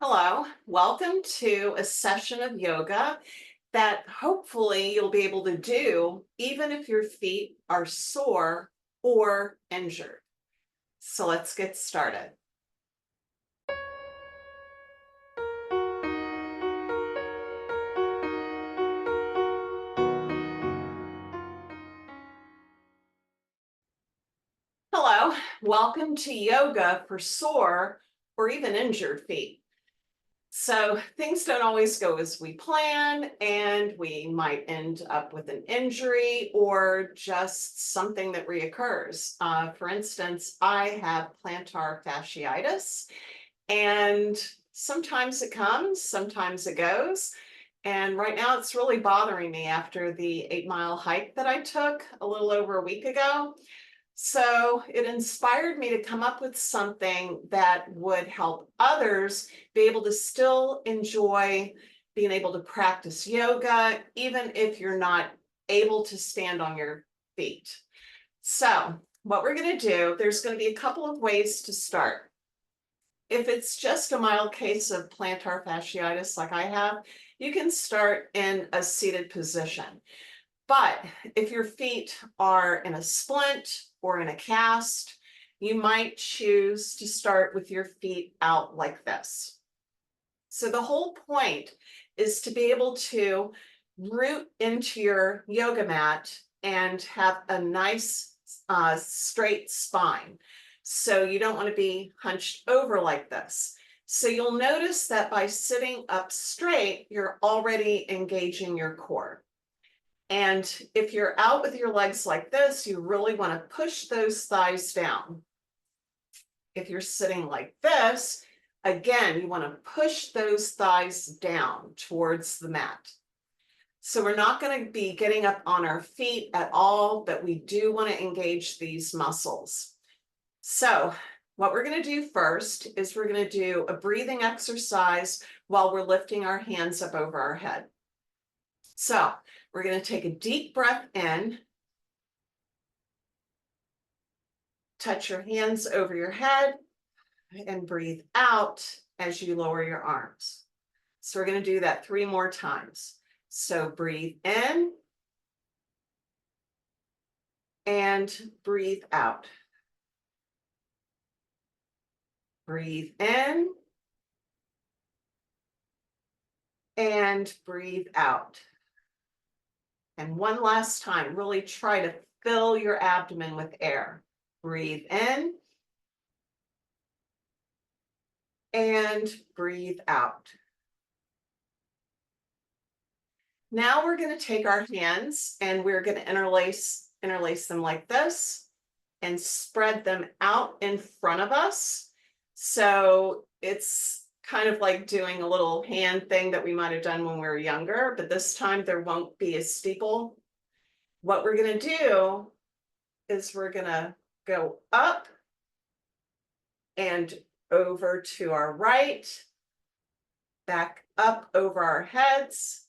Hello, welcome to a session of yoga that hopefully you'll be able to do even if your feet are sore or injured. So let's get started. Hello, welcome to yoga for sore or even injured feet. So things don't always go as we plan, and we might end up with an injury or just something that reoccurs. For instance, I have plantar fasciitis, and sometimes it comes, sometimes it goes. And right now it's really bothering me after the 8 mile hike that I took a little over a week ago. So it inspired me to come up with something that would help others be able to still enjoy being able to practice yoga, even if you're not able to stand on your feet. So, what we're going to do, there's going to be a couple of ways to start. If it's just a mild case of plantar fasciitis like I have, you can start in a seated position. But if your feet are in a splint or in a cast, you might choose to start with your feet out like this. So the whole point is to be able to root into your yoga mat and have a nice straight spine. So you don't want to be hunched over like this. So you'll notice that by sitting up straight, you're already engaging your core. And if you're out with your legs like this, you really want to push those thighs down. If you're sitting like this, again, you want to push those thighs down towards the mat. So we're not going to be getting up on our feet at all, but we do want to engage these muscles. So what we're going to do first is we're going to do a breathing exercise while we're lifting our hands up over our head. So we're going to take a deep breath in, touch your hands over your head, and breathe out as you lower your arms. So we're going to do that 3 more times. So breathe in and breathe out. Breathe in and breathe out. And one last time, really try to fill your abdomen with air. Breathe in and breathe out. Now we're going to take our hands and we're going to interlace them like this and spread them out in front of us. So it's kind of like doing a little hand thing that we might have done when we were younger, but this time there won't be a steeple. What we're going to do is we're going to go up and over to our right, back up over our heads,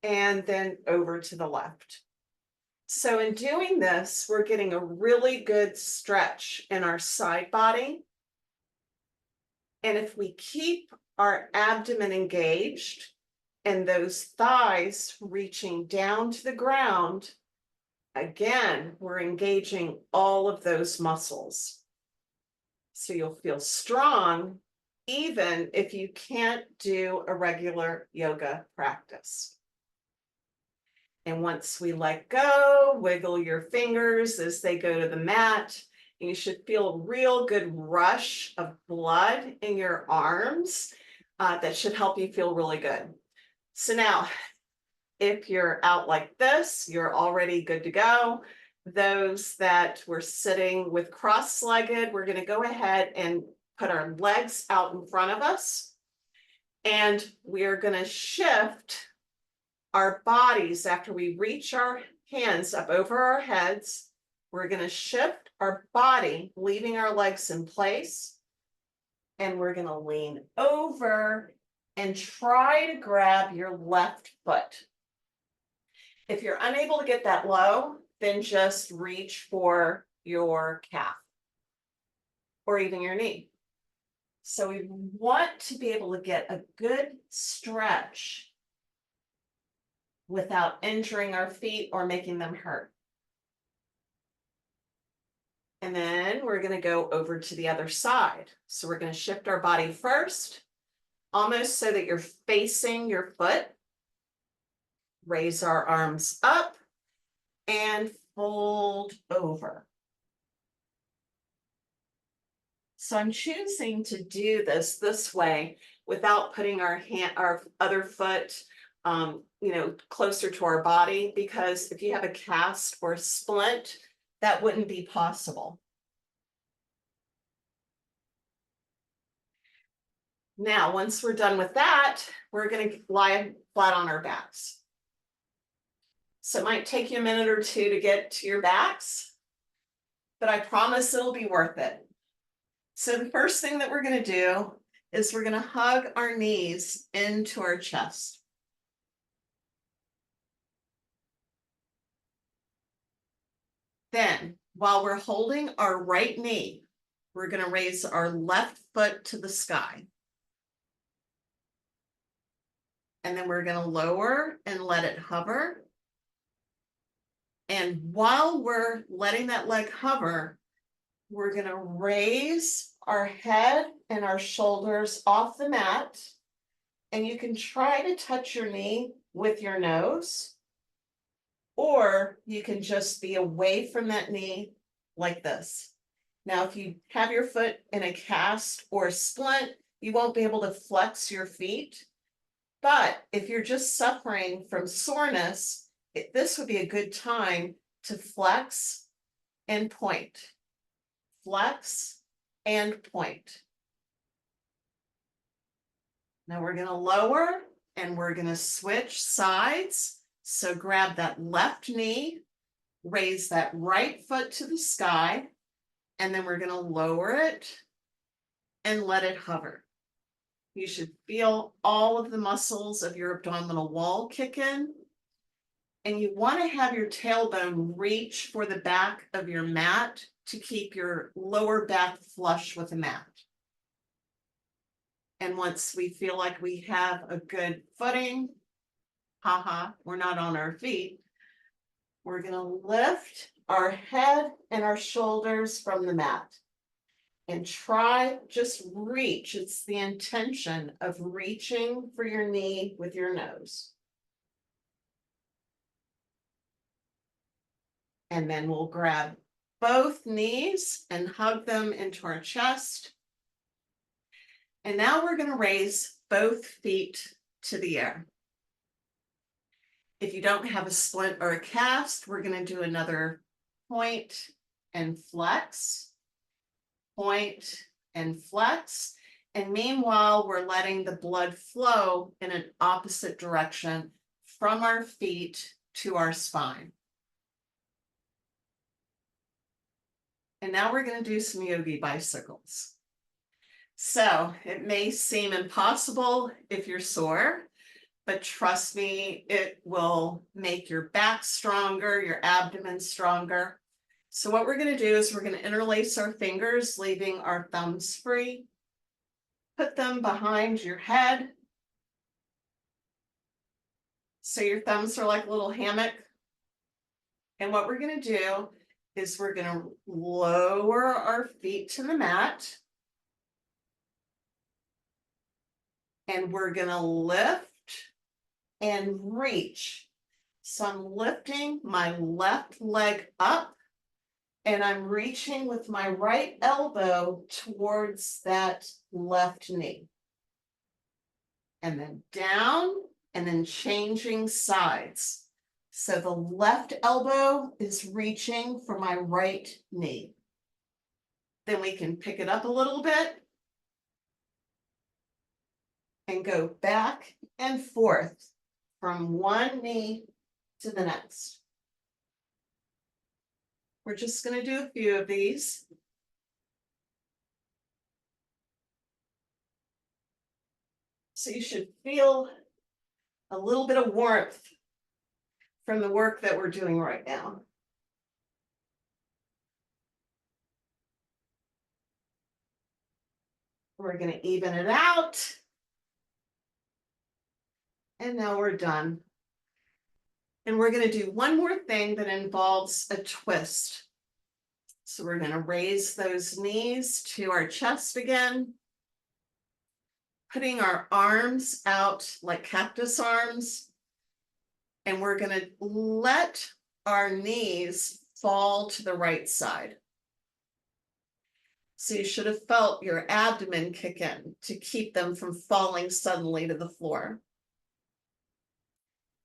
and then over to the left. So in doing this, we're getting a really good stretch in our side body. And if we keep our abdomen engaged and those thighs reaching down to the ground, again, we're engaging all of those muscles. So you'll feel strong even if you can't do a regular yoga practice. And once we let go, wiggle your fingers as they go to the mat. And you should feel a real good rush of blood in your arms. That should help you feel really good. So now, if you're out like this, you're already good to go. Those that were sitting with cross-legged, we're going to go ahead and put our legs out in front of us. And we're going to shift our bodies after we reach our hands up over our heads. We're going to shift our body, leaving our legs in place. And we're going to lean over and try to grab your left foot. If you're unable to get that low, then just reach for your calf or even your knee. So we want to be able to get a good stretch without injuring our feet or making them hurt. And then we're going to go over to the other side. So we're going to shift our body first, almost so that you're facing your foot. Raise our arms up and fold over. So I'm choosing to do this way without putting our other foot, closer to our body, because if you have a cast or a splint, that wouldn't be possible. Now, once we're done with that, we're going to lie flat on our backs. So it might take you a minute or two to get to your backs, but I promise it'll be worth it. So the first thing that we're going to do is we're going to hug our knees into our chest. Then, while we're holding our right knee, we're going to raise our left foot to the sky. And then we're going to lower and let it hover. And while we're letting that leg hover, we're going to raise our head and our shoulders off the mat. And you can try to touch your knee with your nose, or you can just be away from that knee like this. Now, if you have your foot in a cast or a splint, you won't be able to flex your feet. But if you're just suffering from soreness, this would be a good time to flex and point. Flex and point. Now we're going to lower and we're going to switch sides. So grab that left knee, raise that right foot to the sky, and then we're going to lower it and let it hover. You should feel all of the muscles of your abdominal wall kick in. And you want to have your tailbone reach for the back of your mat to keep your lower back flush with the mat. And once we feel like we have a good footing, we're not on our feet, we're going to lift our head and our shoulders from the mat. And try, just reach. It's the intention of reaching for your knee with your nose. And then we'll grab both knees and hug them into our chest. And now we're going to raise both feet to the air. If you don't have a splint or a cast, we're going to do another point and flex. Point and flex. And meanwhile, we're letting the blood flow in an opposite direction from our feet to our spine. And now we're going to do some yogi bicycles. So it may seem impossible if you're sore, but trust me, it will make your back stronger, your abdomen stronger. So what we're going to do is we're going to interlace our fingers, leaving our thumbs free. Put them behind your head. So your thumbs are like a little hammock. And what we're going to do is we're going to lower our feet to the mat. And we're going to lift and reach. So I'm lifting my left leg up. And I'm reaching with my right elbow towards that left knee. And then down, and then changing sides. So the left elbow is reaching for my right knee. Then we can pick it up a little bit and go back and forth from one knee to the next. We're just going to do a few of these. So you should feel a little bit of warmth from the work that we're doing right now. We're going to even it out. And now we're done. And we're going to do one more thing that involves a twist. So we're going to raise those knees to our chest again, putting our arms out like cactus arms. And we're going to let our knees fall to the right side. So you should have felt your abdomen kick in to keep them from falling suddenly to the floor.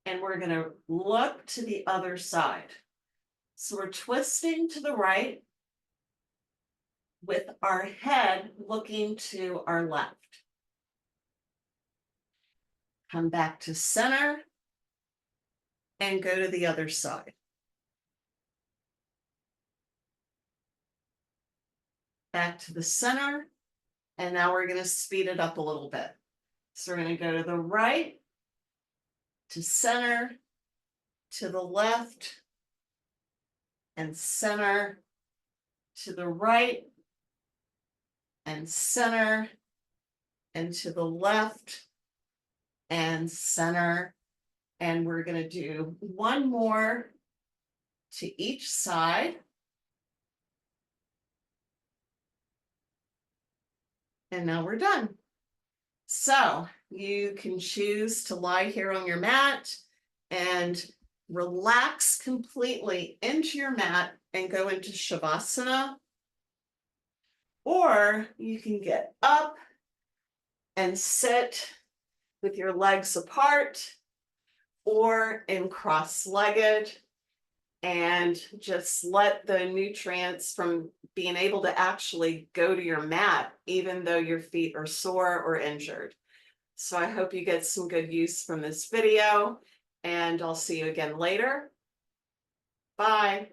And we're going to look to the other side. So we're twisting to the right with our head looking to our left. Come back to center and go to the other side. Back to the center, and now we're going to speed it up a little bit. So we're going to go to the right, to center, to the left, and center, to the right, and center, and to the left, and center. And we're going to do one more to each side. And now we're done. So you can choose to lie here on your mat and relax completely into your mat and go into Shavasana. Or you can get up and sit with your legs apart or in cross-legged and just let the nutrients from being able to actually go to your mat, even though your feet are sore or injured. So I hope you get some good use from this video, and I'll see you again later. Bye.